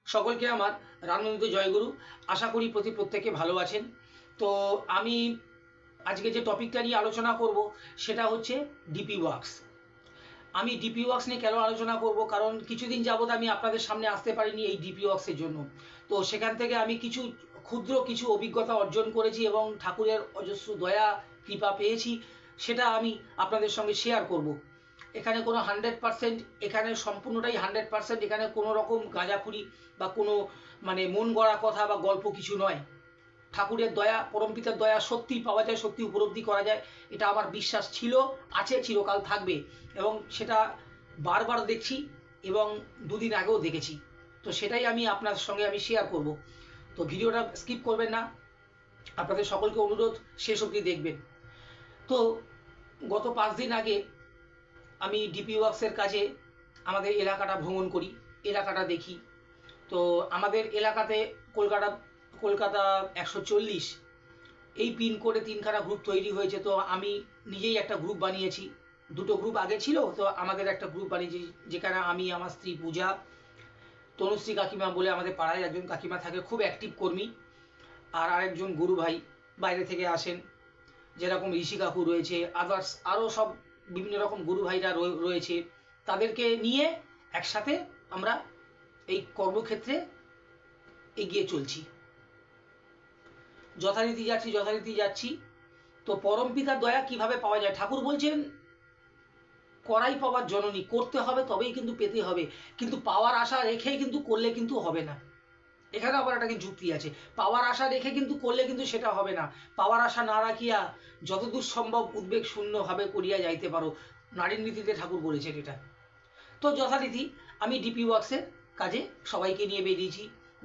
সকলকে আমার রামনন্দিত জয়গুরু। আশা করি প্রত্যেকে ভালো আছেন। তো আমি আজকে যে টপিকটা নিয়ে আলোচনা করব সেটা হচ্ছে ডিপি ওয়ার্কস। আমি ডিপি ওয়ার্কস নিয়ে কেন আলোচনা করব, কারণ কিছুদিন যাবত আমি আপনাদের সামনে আসতে পারিনি এই ডিপি ওয়ার্কসের জন্য। তো সেখান থেকে আমি ক্ষুদ্র কিছু অভিজ্ঞতা অর্জন করেছি এবং ঠাকুরের অজস্র দয়া কৃপা পেয়েছি, সেটা আমি আপনাদের সঙ্গে শেয়ার করব। এখানে কোনো 100%, এখানে সম্পূর্ণটাই 100%, এখানে কোনো রকম গাঁজাখুরি বা কোনো মন গড়া কথা বা গল্প কিছু নয়। ঠাকুরের দয়া, পরমপিতার দয়া সত্যিই পাওয়া যায়, সত্যি উপলব্ধি করা যায়, এটা আমার বিশ্বাস ছিল, আছে, চিরকাল থাকবে, এবং সেটা বারবার দেখছি এবং দুদিন আগেও দেখেছি। তো সেটাই আমি আপনার সঙ্গে শেয়ার করব। তো ভিডিওটা স্কিপ করবেন না, আপনাদের সকলকে অনুরোধ শেষ অবধি দেখবেন। তো গত 5 দিন আগে আমি ডিপি ওয়ার্কসের কাজে আমাদের এলাকাটা ভ্রমণ করি, এলাকাটা দেখি। তো আমাদের এলাকাতে কলকাতা 140 এই পিনকোডে 3খানা গ্রুপ তৈরি হয়েছে। তো আমি নিজেই একটা গ্রুপ বানিয়েছি, দুটো গ্রুপ আগে ছিল, তো আমাদের একটা গ্রুপ বানিয়েছি, যেখানে আমি, আমার স্ত্রী পূজা, তনুশ্রী কাকিমা বলে আমাদের পাড়ায় একজন কাকিমা থাকে, খুব অ্যাক্টিভ কর্মী, আর আরেকজন গুরু ভাই বাইরে থেকে আসেন, যেরকম ঋষি কাকু রয়েছে, আদার্স আরও সব বিভিন্ন রকম গুরু ভাইরা রয়েছে। তাদেরকে নিয়ে একসাথে আমরা এই কর্মক্ষেত্রে এগিয়ে চলছি, যথারীতি যাচ্ছি। তো পরমপিতার দয়া কিভাবে পাওয়া যায়? ঠাকুর বলছেন করাই পাওয়ার জননী, করতে হবে তবেই কিন্তু পেতে হবে, কিন্তু পাওয়ার আশা রেখেই কিন্তু করলে কিন্তু হবে না। এখানে আবার একটা যুক্তি আছে, পাওয়ার আশা রেখে কিন্তু করলে কিন্তু সেটা হবে না। পাওয়ার আশা না রাখিয়া যতদূর সম্ভব উদ্বেগ শূন্য ভাবে করিয়া যাইতে পারো, নারীর নীতিতে ঠাকুর বলেছেন এটা। তো যথারীতি আমি ডিপি ওয়ার্কসের কাজে সবাইকে নিয়ে বেরিয়েছি,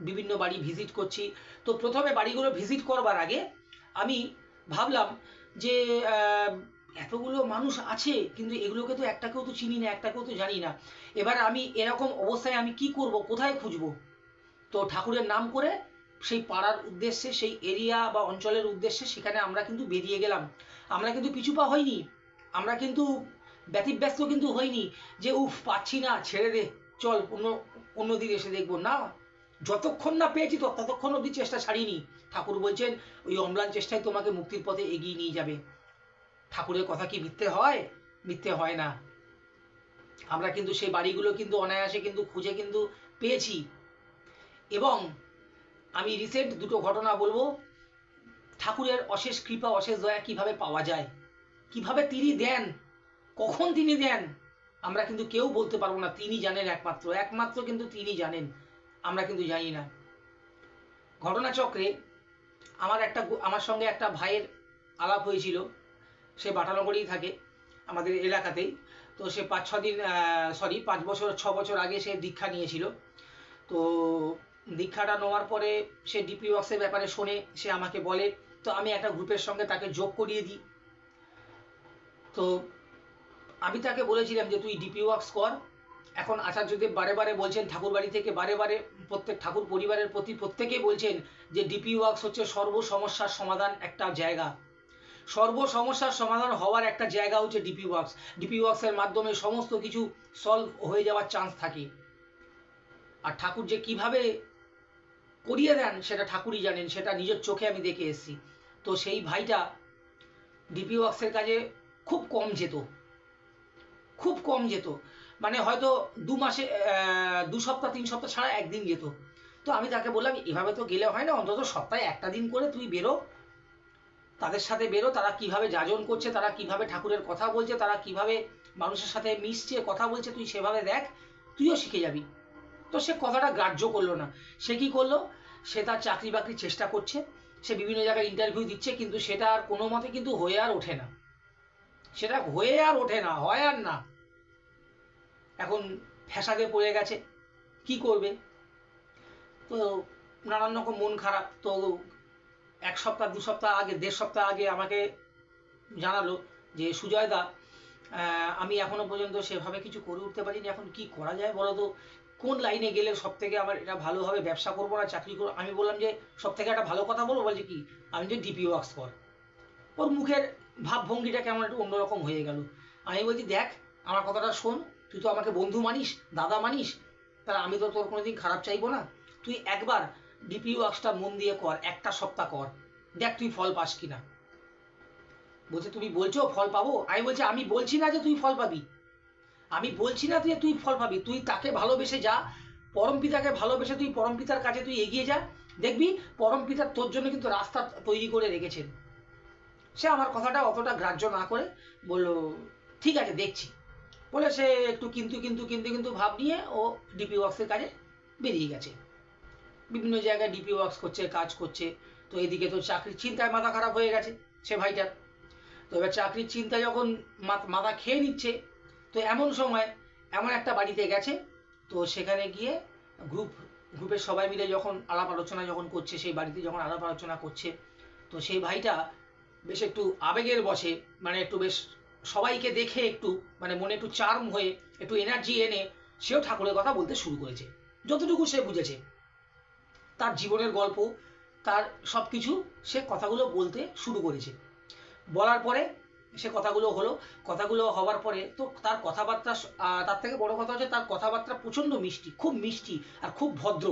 বিভিন্ন বাড়ি ভিজিট করছি। তো প্রথমে বাড়িগুলো ভিজিট করবার আগে আমি ভাবলাম যে এতগুলো মানুষ আছে, কিন্তু এগুলোকে তো একটাকেও তো চিনি না, একটাকেও তো জানি না। এবার আমি এরকম অবস্থায় আমি কি করব, কোথায় খুঁজবো? তো ঠাকুরের নাম করে সেই পাড়ার উদ্দেশ্যে, সেই এরিয়া বা অঞ্চলের উদ্দেশ্যে সেখানে আমরা কিন্তু বেরিয়ে গেলাম। আমরা কিন্তু পিছুপা হইনি, আমরা কিন্তু ব্যতিব্যস্ত কিন্তু হইনি যে উফ পাচ্ছি না, ছেড়ে দে, চল অন্য দিন এসে দেখবো না। যতক্ষণ না পেয়েছি ততক্ষণ অবধি চেষ্টা ছাড়িনি। ঠাকুর বলছেন ওই অম্লান চেষ্টায় তোমাকে মুক্তির পথে এগিয়ে নিয়ে যাবে। ঠাকুরের কথা কি মিথ্যে হয়? মিথ্যে হয় না। আমরা কিন্তু সেই বাড়িগুলো কিন্তু অনায়াসে কিন্তু খুঁজে কিন্তু পেয়েছি। এবং আমি রিসেন্ট দুটো ঘটনা বলবো, ঠাকুরের অশেষ কৃপা, অশেষ দয়া কিভাবে পাওয়া যায়, কিভাবে তিনি দেন, কখন তিনি দেন আমরা কিন্তু কেউ বলতে পারবো না। তিনি জানেন, একমাত্র কিন্তু তিনি জানেন, আমরা কিন্তু জানি না। ঘটনাচক্রে আমার সঙ্গে একটা ভাইয়ের আলাপ হয়েছিল, সে বাটানগরেই থাকে, আমাদের এলাকাতেই। তো সে 5 বছর 6 বছর আগে সে দীক্ষা নিয়েছিল। তো দীক্ষাটা নেওয়ার পরে সে ডিপি ওয়ার্কসের ব্যাপারে শোনে, সে আমাকে বলে। তো আমি একটা গ্রুপের সঙ্গে তাকে যোগ করিয়ে দিই। তো আমি তাকে বলেছিলাম যে তুই ডিপি ওয়ার্কস কর। এখন আচার্যদেব বারে বারে বলছেন, ঠাকুর বাড়ি থেকে বারে বারে প্রত্যেক ঠাকুর পরিবারের প্রতি প্রত্যেকেই বলছেন যে ডিপি ওয়ার্কস হচ্ছে সর্ব সমস্যার সমাধান একটা জায়গা, সর্ব সমস্যার সমাধান হওয়ার একটা জায়গা হচ্ছে ডিপি ওয়ার্কস। ডিপি ওয়ার্কসের মাধ্যমে সমস্ত কিছু সলভ হয়ে যাওয়ার চান্স থাকে। আর ঠাকুর যে কিভাবে করিয়ে দেন সেটা ঠাকুরই জানেন, সেটা নিজের চোখে আমি দেখে এসেছি। তো সেই ভাইটা ডিপি ওয়ার্কসের কাজে খুব কম যেত, খুব কম যেত, হয়তো 2 মাসে 2 সপ্তাহ 3 সপ্তাহ ছাড়া একদিন যেত। তো আমি তাকে বললাম এভাবে তো গেলে হয় না, অন্তত সপ্তাহে একটা দিন করে তুই বেরো, তাদের সাথে বেরো, তারা কিভাবে যাজন করছে, তারা কিভাবে ঠাকুরের কথা বলছে, তারা কিভাবে মানুষের সাথে মিশছে, কথা বলছে, তুই সেভাবে দেখ, তুইও শিখে যাবি। তো সে কথাটা গ্রাহ্য করলো না। সে কি করলো, সে তার চাকরি বাকরির চেষ্টা করছে, সে বিভিন্ন জায়গায় ইন্টারভিউ দিচ্ছে, কিন্তু সেটা আর কোনো মতে কিন্তু হয়ে আর ওঠে না, সেটা হয়ে আর ওঠে না, হয় আর না। এখন ফ্যাসাদে পড়ে গেছে, কি করবে? তো নানান রকম মন খারাপ। তো 1 সপ্তাহ 2 সপ্তাহ আগে, 1.5 সপ্তাহ আগে আমাকে জানালো যে সুজয়দা, আমি এখনো পর্যন্ত সেভাবে কিছু করে উঠতে পারিনি, এখন কি করা যায় বলো তো, কোন লাইনে গেলে সব থেকে আমার এটা ভালো হবে, ব্যবসা করবো না চাকরি করবো? আমি বললাম যে সব থেকে একটা ভালো কথা বলবো। বলছে কি? আমি যে ডিপি ওয়ার্কস কর। ওর মুখের ভাবভঙ্গিটা কেমন একটু অন্যরকম হয়ে গেল। আমি বলছি দেখ, আমার কথাটা শোন, তুই তো আমাকে বন্ধু মানিস, দাদা মানিস, তাহলে আমি তো তোর কোনোদিন খারাপ চাইবো না। তুই একবার ডিপি ওয়ার্কসটা মন দিয়ে কর, একটা সপ্তাহ কর, দেখ তুই ফল পাস কিনা। বলছে তুমি বলছো ফল পাবো? আমি বলছি আমি বলছি না যে তুই ফল পাবি, আমি বলছি না তুই ফল পাবি, তুই তাকে ভালোবেসে যা, পরমপিতাকে ভালোবেসে তুই পরমপিতার কাছে তুই এগিয়ে যা, দেখবি পরমপিতা তোর জন্য কিন্তু রাস্তা তৈরি করে রেখেছেন। সে আমার কথাটা অতটা গ্রাহ্য না করে বলল ঠিক আছে দেখছি, বলে সে একটু কিন্তু কিন্তু কিন্তু কিন্তু ভাব নিয়ে ও ডিপি ওয়ার্কসের কাজে বেরিয়ে গেছে। বিভিন্ন জায়গায় ডিপি ওয়ার্কস করছে, কাজ করছে। তো এদিকে তো চাকরির চিন্তায় মাথা খারাপ হয়ে গেছে সে ভাইটার। তো এবার চাকরির চিন্তা যখন মাথা খেয়ে নিচ্ছে, তো এমন সময় এমন একটা বাড়িতে গেছে, তো সেখানে গিয়ে গ্রুপের সবাই মিলে যখন আলাপ আলোচনা যখন করছে, সেই বাড়িতে যখন আলাপ আলোচনা করছে, তো সেই ভাইটা বেশ একটু আবেগের বশে, মানে একটু বেশ সবাইকে দেখে একটু মানে মনে একটু চার্ম হয়ে একটু এনার্জি এনে সেও ঠাকুরের কথা বলতে শুরু করেছে, যতটুকু সে বুঝেছে তার জীবনের গল্প, তার সব কিছু সে কথাগুলো বলতে শুরু করেছে। বলার পরে সে কথাগুলো হওয়ার পরে তো তার কথাবার্তা, তার থেকে বড় কথা হচ্ছে তার কথাবার্তা প্রচণ্ড মিষ্টি, খুব মিষ্টি আর খুব ভদ্র।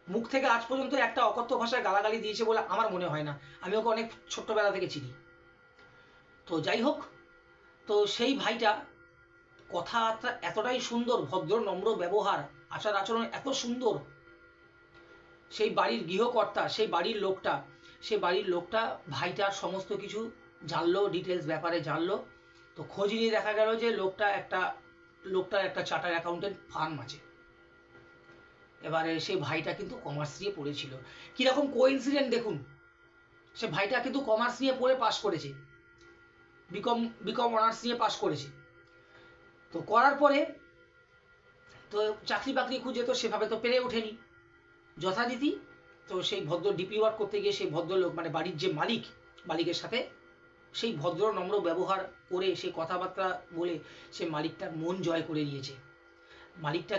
মুখ থেকে আজ পর্যন্ত একটা অকথ্য ভাষায় গালাগালি দিয়েছে বলে আমার মনে হয় না, আমি ওকে অনেক ছোট্টবেলা থেকে চিনি। তো যাই হোক, তো সেই ভাইটা কথাবার্তা এতটাই সুন্দর, ভদ্র নম্র ব্যবহার, আচার আচরণ এত সুন্দর, সেই বাড়ির গৃহকর্তা, সেই বাড়ির লোকটা ভাইটার সমস্ত কিছু জানলো, ডিটেলস ব্যাপারে জানলো। তো খোঁজ নিয়ে দেখা গেল যে লোকটার একটা চার্টার অ্যাকাউন্টেন্ট ফার্ম আছে। এবারে সেই ভাইটা কিন্তু কমার্স নিয়ে পড়েছিল। কিরকম কোইন্সিডেন্ট দেখুন, সে ভাইটা কিন্তু কমার্স নিয়ে পড়ে পাশ করেছে, বিকম অনার্স নিয়ে পাশ করেছে। তো করার পরে তো চাকরি বাকরি খুঁজে তো সেভাবে তো পেরে ওঠেনি যথারীতি। তো সেই ভদ্র ডিপি ওয়ার্ক করতে গিয়ে সেই ভদ্রলোক মানে বাড়ির যে মালিকের সাথে সেই ভদ্র নম্র ব্যবহার করে, সেই কথাবার্তা বলে সে মালিকটার মন জয় করে নিয়েছে। মালিকটা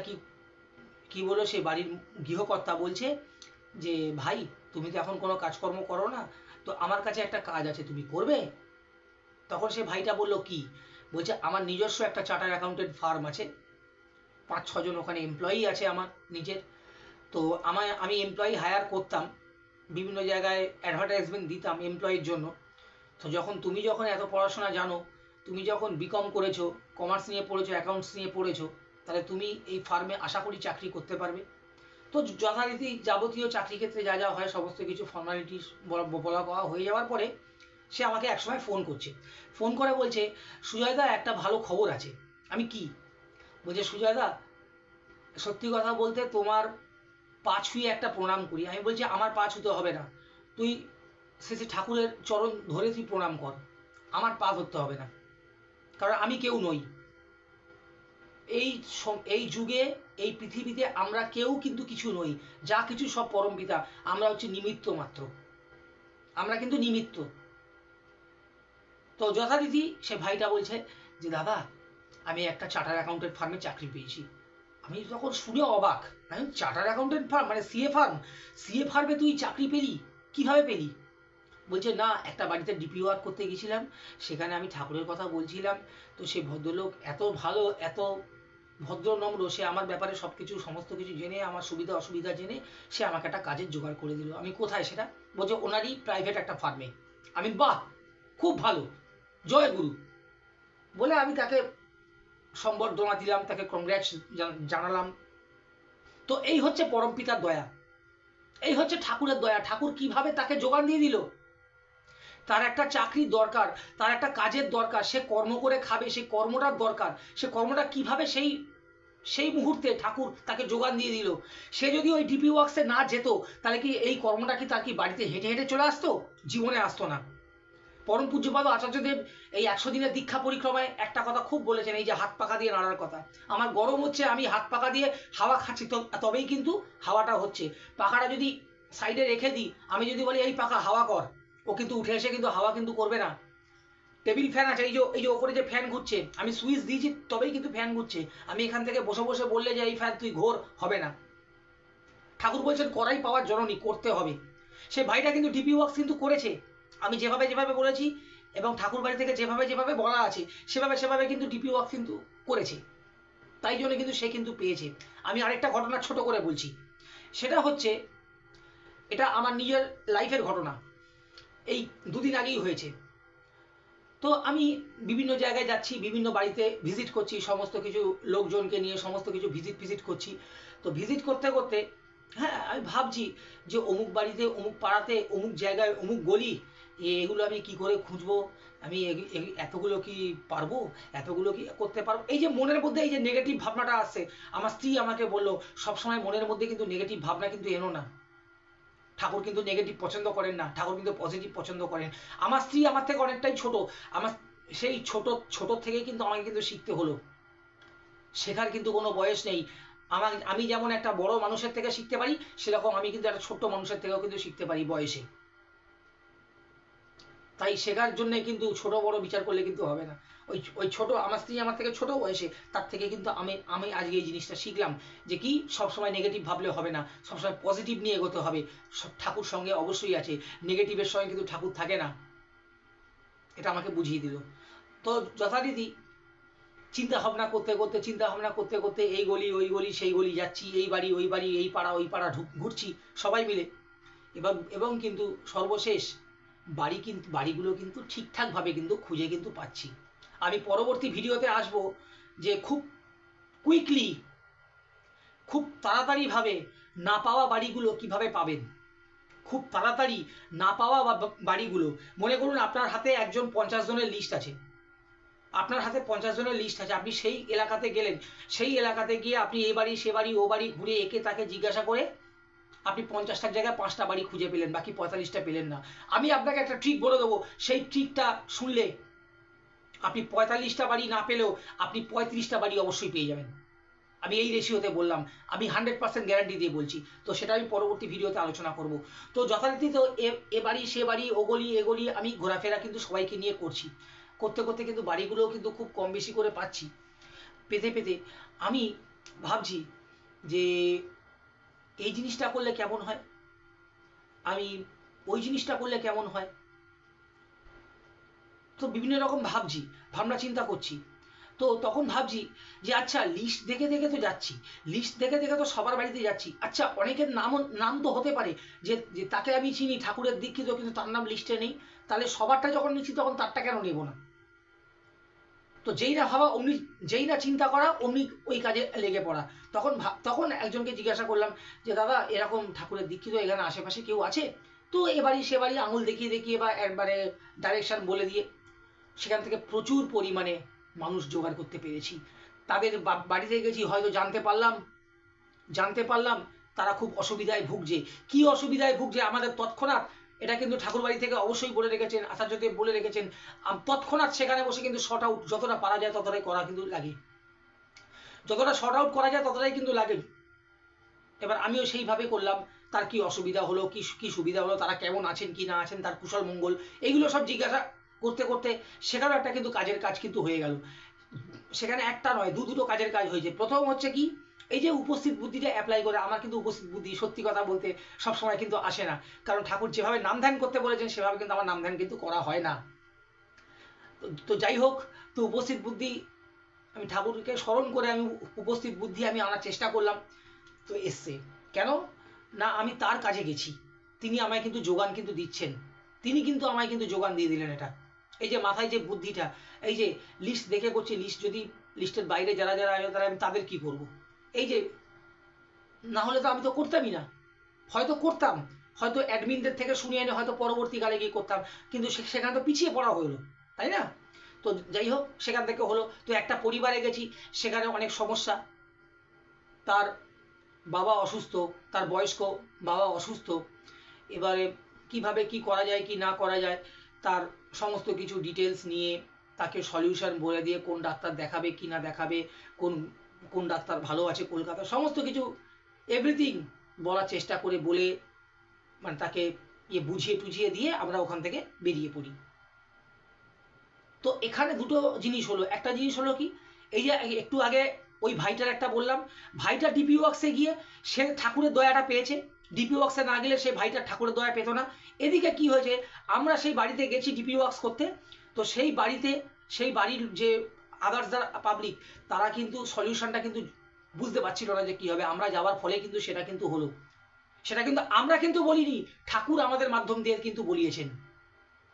কি বলো, সে বাড়ির গৃহকর্তা বলছে যে ভাই তুমি তো এখন কোনো কাজকর্ম করো না, তো আমার কাছে একটা কাজ আছে, তুমি করবে? তখন সে ভাইটা বলল কি, বলছে আমার নিজস্ব একটা চার্টার অ্যাকাউন্টেন্ট ফার্ম আছে, 5-6 জন ওখানে এমপ্লয়ি আছে আমার নিজের। তো আমি এমপ্লয়ি হায়ার করতাম, বিভিন্ন জায়গায় অ্যাডভার্টাইজমেন্ট দিতাম এমপ্লয়ির জন্য। তো তুমি যখন এত পড়াশোনা জানো, তুমি যখন বিকম করেছো, কমার্স নিয়ে পড়েছো, অ্যাকাউন্টস নিয়ে পড়েছো, তাহলে তুমি এই ফার্মে আশা করি চাকরি করতে পারবে। তো যথারীতি যাবতীয় চাকরি ক্ষেত্রে যা যা হয় সমস্ত কিছু ফর্মালিটিস বলা কওয়া হয়ে যাওয়ার পরে সে আমাকে একসময় ফোন করে বলছে সুজয়দা একটা ভালো খবর আছে। আমি কি? বলছে সুজয়দা সত্যি কথা বলতে তোমার পা ছুঁয়ে একটা প্রণাম করি। আমি বলছি আমার পা ছুঁতে হবে না, তুই শেষে ঠাকুরের চরণ ধরে তুই প্রণাম কর, আমার পা ধরতে হবে না, কারণ আমি কেউ নই। এই যুগে এই পৃথিবীতে আমরা কেউ কিন্তু কিছু নই, যা কিছু সব পরমপিতা, আমরা হচ্ছে নিমিত্ত মাত্র, আমরা কিন্তু নিমিত্ত। তো যথারীতি সে ভাইটা বলছে যে দাদা আমি একটা চার্টার অ্যাকাউন্টেন্ট ফার্মে চাকরি পেয়েছি। আমি তখন শুনে অবাক, আমি চার্টার অ্যাকাউন্টেন্ট ফার্ম মানে সিএ ফার্মে তুই চাকরি পেলি, কিভাবে পেলি? বলছে না, একটা বাড়িতে ডিপি ওয়ার্ক করতে গেছিলাম, সেখানে আমি ঠাকুরের কথা বলছিলাম, তো সেই ভদ্রলোক এত ভালো, এত ভদ্র নম্র, সে আমার ব্যাপারে সমস্ত কিছু জেনে, আমার সুবিধা অসুবিধা জেনে সে আমাকে একটা কাজের জোগাড় করে দিল। আমি কোথায় সেটা? বলছে ওনারই প্রাইভেট একটা ফার্মে। আমি বাহ, খুব ভালো, জয় গুরু বলে আমি তাকে সম্বর্ধনা দিলাম, তাকে কংগ্রেটস জানালাম। তো এই হচ্ছে পরমপিতার দয়া, এই হচ্ছে ঠাকুরের দয়া। ঠাকুর কিভাবে তাকে জোগান দিয়ে দিল। তার একটা চাকরির দরকার, তার একটা কাজের দরকার, সে কর্ম করে খাবে, সেই কর্মটার দরকার, সে কর্মটা কিভাবে সেই মুহূর্তে ঠাকুর তাকে জোগান দিয়ে দিল। সে যদি ওই ডিপি ওয়ার্কসে না যেত, তাহলে কি এই কর্মটা কি তার কি বাড়িতে হেঁটে হেঁটে চলে আসতো? জীবনে আসতো না। পরম পূজ্যপাদ আচার্যদেব এই 100 দিনের দীক্ষা পরিক্রমায় একটা কথা খুব বলেছেন, এই যে হাত পাখা দিয়ে নাড়ার কথা। আমার গরম হচ্ছে, আমি হাত পাখা দিয়ে হাওয়া খাচ্ছি, তবেই কিন্তু হাওয়াটা হচ্ছে। পাখাটা যদি সাইডে রেখে দিই, আমি যদি বলি এই পাখা হাওয়া কর, ও কিন্তু উঠে এসে কিন্তু হাওয়া কিন্তু করবে না। টেবিল ফ্যান আছে, এই যে ওপরে যে ফ্যান ঘুরছে, আমি সুইচ দিয়েছি তবেই কিন্তু ফ্যান ঘুরছে। আমি এখান থেকে বসে বসে বললে যে এই ফ্যান তুই ঘোর, হবে না। ঠাকুর বলছেন করাই পাওয়ার জননী, করতে হবে। সে ভাইটা কিন্তু ডিপি ওয়ার্কস কিন্তু করেছে, আমি যেভাবে যেভাবে বলেছি এবং ঠাকুর বাড়ি থেকে যেভাবে যেভাবে বলা আছে সেভাবে সেভাবে কিন্তু ডিপি ওয়ার্কস কিন্তু করেছে, তাই জন্য কিন্তু সে কিন্তু পেয়েছে। আমি আরেকটা ঘটনা ছোট করে বলছি, সেটা হচ্ছে, এটা আমার নিজের লাইফের ঘটনা, এই দুদিন আগেই হয়েছে। তো আমি বিভিন্ন জায়গায় যাচ্ছি, বিভিন্ন বাড়িতে ভিজিট করছি, সমস্ত কিছু লোকজনকে নিয়ে সমস্ত কিছু ভিজিট করছি। তো ভিজিট করতে করতে হ্যাঁ আমি ভাবছি যে অমুক বাড়িতে, অমুক পাড়াতে, অমুক জায়গায়, অমুক গলি, এগুলো আমি কি করে খুঁজবো, আমি এতগুলো কি পারবো, এতগুলো কি করতে পারবো, এই যে মনের মধ্যে এই যে নেগেটিভ ভাবনাটা আসছে। আমার স্ত্রী আমাকে বললো, সবসময় মনের মধ্যে কিন্তু নেগেটিভ ভাবনা কিন্তু এনো না, ঠাকুর কিন্তু নেগেটিভ পছন্দ করেন না, ঠাকুর কিন্তু পজিটিভ পছন্দ করেন। আমার স্ত্রী আমার থেকে অনেকটাই ছোট, আমার সেই ছোট থেকে কিন্তু আমাকে কিন্তু শিখতে হলো, শেখার কিন্তু কোনো বয়স নেই। আমি যেমন একটা বড় মানুষের থেকে শিখতে পারি, সেরকম আমি কিন্তু একটা ছোট্ট মানুষের থেকেও কিন্তু শিখতে পারি বয়সে। তাই শেখার জন্য কিন্তু ছোট বড় বিচার করলে কিন্তু হবে না। ওই ছোট, আমার স্ত্রী আমার থেকে ছোট বয়সে, তার থেকে কিন্তু আমি আজকে এই জিনিসটা শিখলাম যে কি সবসময় নেগেটিভ ভাবলে হবে না, সবসময় পজিটিভ নিয়ে এগোতে হবে। ঠাকুর সঙ্গে অবশ্যই আছে, নেগেটিভের সঙ্গে কিন্তু ঠাকুর থাকে না, এটা আমাকে বুঝিয়ে দিল। তো যথারীতি চিন্তা ভাবনা করতে করতে এই গলি ওই গলি সেই গলি যাচ্ছি, এই বাড়ি ওই বাড়ি, এই পাড়া ওই পাড়া ঘুরছি সবাই মিলে। এবং কিন্তু সর্বশেষ বাড়িগুলো কিন্তু ঠিকঠাকভাবে কিন্তু খুঁজে কিন্তু পাচ্ছি। আমি পরবর্তী ভিডিওতে আসব যে খুব কুইকলি, খুব তাড়াতাড়িভাবে না পাওয়া বাড়িগুলো কিভাবে পাবেন। খুব তাড়াতাড়ি না পাওয়া বাড়িগুলো, মনে করুন আপনার হাতে একজন 50 জনের লিস্ট আছে, আপনার হাতে 50 জনের লিস্ট আছে, আপনি সেই এলাকাতে গেলেন, সেই এলাকাতে গিয়ে আপনি এ বাড়ি সে বাড়ি ও বাড়ি ঘুরে একে তাকে জিজ্ঞাসা করে আপনি 50টার জায়গায় 5টা বাড়ি খুঁজে পেলেন, বাকি 45টা পেলেন না। আমি আপনাকে একটা ট্রিক বলে দেবো, সেই ট্রিকটা শুনলে আপনি 45টা বাড়ি না পেলেও আপনি 35টা বাড়ি অবশ্যই পেয়ে যাবেন। আমি এই রেশিওতে বললাম, আমি 100% গ্যারান্টি দিয়ে বলছি। তো সেটা আমি পরবর্তী ভিডিওতে আলোচনা করব। তো যথারীতি তো এ বাড়ি সে বাড়ি ও গলি এ গলি আমি ঘোরাফেরা কিন্তু সবাইকে নিয়ে করছি, করতে করতে কিন্তু বাড়িগুলোও কিন্তু খুব কম বেশি করে পাচ্ছি। পেতে পেতে আমি ভাবছি যে এই জিনিসটা করলে কেমন হয়, আমি ওই জিনিসটা করলে কেমন হয়। তো বিভিন্ন রকম ভাবছি, ভাবনা চিন্তা করছি। তো তখন ভাবছি যে আচ্ছা লিস্ট দেখে দেখে তো যাচ্ছি, লিস্ট দেখে দেখে তো সবার বাড়িতে যাচ্ছি, আচ্ছা অনেকের নাম তো হতে পারে যে তাকে আমি চিনি, ঠাকুরের দীক্ষিত, কিন্তু তার নাম লিস্টে নেই, তাহলে সবারটা যখন নিচ্ছি তখন তারটা কেন নেব না। তো যেই না ভাবা অমনি, যেই না চিন্তা করা অমনি ওই কাজে লেগে পড়া। তখন একজনকে জিজ্ঞাসা করলাম যে দাদা এরকম ঠাকুরের দীক্ষিত এখানে আশেপাশে কেউ আছে? তো এ বাড়ি সে বাড়ি আঙুল দেখিয়ে দেখিয়ে বা একবারে ডাইরেকশন বলে দিয়ে সেখান থেকে প্রচুর পরিমাণে মানুষ জোগাড় করতে পেরেছি। তাদের বাড়িতে গেছি, হয়তো জানতে পারলাম তারা খুব অসুবিধায় ভুগছে। কি অসুবিধায় ভুগছে আমাদের তৎক্ষণাৎ, এটা কিন্তু ঠাকুর বাড়ি থেকে অবশ্যই বলে রেখেছেন, আচার্যদেব বলে রেখেছেন, তৎক্ষণাৎ সেখানে বসে কিন্তু শর্ট আউট যতটা পারা যায় ততটাই করা কিন্তু লাগে, যতটা শর্ট আউট করা যায় ততটাই কিন্তু লাগে। এবার আমিও সেইভাবে করলাম, তার কি অসুবিধা হলো, কি সুবিধা হলো, তারা কেমন আছেন কি না আছেন, তার কুশল মঙ্গল, এইগুলো সব জিজ্ঞাসা করতে করতে সেখানেও একটা কিন্তু কাজের কাজ কিন্তু হয়ে গেল। সেখানে একটা নয় দুটো কাজের কাজ হয়েছে। প্রথম হচ্ছে কি, এই যে উপস্থিত বুদ্ধিটা অ্যাপ্লাই করে, আমার কিন্তু উপস্থিত বুদ্ধি সত্যি কথা বলতে সবসময় কিন্তু আসে না, কারণ ঠাকুর যেভাবে নাম ধ্যান করতে বলেছেন সেভাবে কিন্তু আমার নাম ধ্যান কিন্তু করা হয় না। তো যাই হোক, তো উপস্থিত বুদ্ধি আমি ঠাকুরকে স্মরণ করে আমি উপস্থিত বুদ্ধি আমি আনার চেষ্টা করলাম, তো এসছে। কেন না, আমি তার কাজে গেছি, তিনি আমায় কিন্তু যোগান কিন্তু দিচ্ছেন, তিনি কিন্তু আমায় কিন্তু যোগান দিয়ে দিলেন। এটা এই যে মাথায় যে বুদ্ধিটা, এই যে লিস্ট দেখে করছি, লিস্ট যদি লিস্টের বাইরে যারা যারা আছে তারা আমি তাদের কি করব, এই যে না হলে তো আমি তো করতামই না, হয়তো করতাম, হয়তো অ্যাডমিনদের থেকে শুনে এনে হয়তো পরবর্তীকালে গিয়ে করতাম, কিন্তু সেখানে তো পিছিয়ে পড়া হলো, তাই না? তো যাই হোক, সেখান থেকে হলো। তো একটা পরিবারে গেছি, সেখানে অনেক সমস্যা, তার বাবা অসুস্থ, তার বয়স্ক বাবা অসুস্থ, এবারে কিভাবে কি করা যায় কি না করা যায় তার সমস্ত কিছু ডিটেলস নিয়ে তাকে সলিউশন বলে দিয়ে কোন ডাক্তার দেখাবে কি না দেখাবে, কোন কোন ডাক্তার ভালো আছে কলকাতা, সমস্ত কিছু এভরিথিং বলার চেষ্টা করে বলে মানে তাকে বুঝিয়ে টুঝিয়ে দিয়ে আমরা ওখান থেকে বেরিয়ে পড়ি। তো এখানে দুটো জিনিস হলো, একটা জিনিস হলো কি, এই যে একটু আগে ওই ভাইটার একটা বললাম, ভাইটা ডিপি ওয়ার্কসে গিয়ে সে ঠাকুরের দয়াটা পেয়েছে, ডিপি ওয়ার্কসে না গেলে সে ভাইটার ঠাকুরের দয়া পেত না। এদিকে কি হয়েছে, আমরা সেই বাড়িতে গেছি ডিপি ওয়ার্কস করতে, তো সেই বাড়িতে সেই বাড়ির যে আদার্স যারা পাবলিক তারা কিন্তু সলিউশনটা কিন্তু বুঝতে পারছিল না যে কী হবে, আমরা যাওয়ার ফলে কিন্তু সেটা কিন্তু হলো। সেটা কিন্তু আমরা কিন্তু বলিনি, ঠাকুর আমাদের মাধ্যম দিয়ে কিন্তু বলিয়েছেন,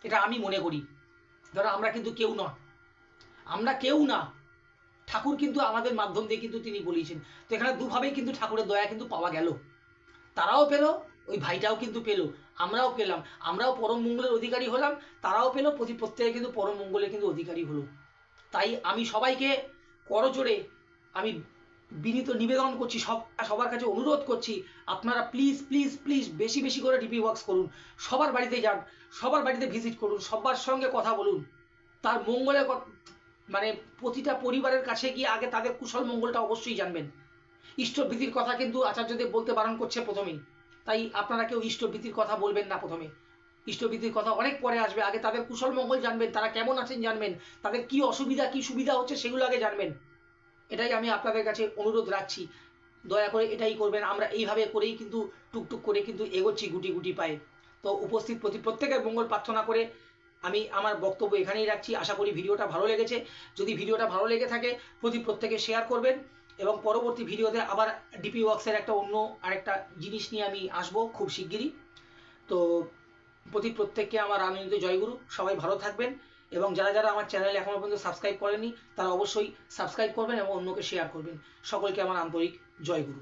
এটা আমি মনে করি। ধরো আমরা কিন্তু কেউ না, আমরা কেউ না, ঠাকুর কিন্তু আমাদের মাধ্যম দিয়ে কিন্তু তিনি বলিয়েছেন। তো এখানে দুভাবেই কিন্তু ঠাকুরের দয়া কিন্তু পাওয়া গেল, তারাও পেলো, ওই ভাইটাও কিন্তু পেলো, আমরাও পেলাম, আমরাও পরম মঙ্গলের অধিকারী হলাম, তারাও পেলো, প্রত্যেকে কিন্তু পরম মঙ্গলের কিন্তু অধিকারী হলো। তাই আমি সবাইকে করজোড়ে আমি বিনীত নিবেদন করছি, সবার কাছে অনুরোধ করছি, আপনারা প্লিজ প্লিজ প্লিজ বেশি বেশি করে ডিপি ওয়ার্কস করুন, সবার বাড়িতে যান, সবার বাড়িতে ভিজিট করুন, সবার সঙ্গে কথা বলুন, তার মঙ্গলের মানে প্রতিটা পরিবারের কাছে গিয়ে আগে তাদের কুশল মঙ্গলটা অবশ্যই জানবেন। ইষ্টভীতির কথা কিন্তু আচার্যদেব বলতে বারণ করছে প্রথমেই, তাই আপনারা কেউ ইষ্টভীতির কথা বলবেন না প্রথমে, ইষ্টভীতির কথা অনেক পরে আসবে, আগে তাদের কুশল মঙ্গল জানবেন, তারা কেমন আছেন জানবেন, তাদের কি অসুবিধা কি সুবিধা হচ্ছে সেগুলো আগে জানবেন। এটাই আমি আপনাদের কাছে অনুরোধ রাখছি, দয়া করে এটাই করবেন। আমরা এইভাবে করেই কিন্তু টুকটুক করে কিন্তু এগোচ্ছি গুটি গুটি পায়ে। তো উপস্থিত প্রত্যেকের মঙ্গল প্রার্থনা করে আমি আমার বক্তব্য এখানেই রাখছি। আশা করি ভিডিওটা ভালো লেগেছে। যদি ভিডিওটা ভালো লেগে থাকে প্রত্যেকে শেয়ার করবেন, এবং পরবর্তী ভিডিওতে আবার ডিপি ওয়ার্কসের একটা অন্য আরেকটা জিনিস নিয়ে আমি আসবো খুব শিগগিরই। তো প্রত্যেককে আমার আনন্দিত জয়গুরু, সবাই ভালো থাকবেন, এবং যারা যারা আমার চ্যানেল এখনো পর্যন্ত সাবস্ক্রাইব করেননি তারা অবশ্যই সাবস্ক্রাইব করবেন এবং অন্যকে শেয়ার করবেন। সকলকে আমার আন্তরিক জয়গুরু।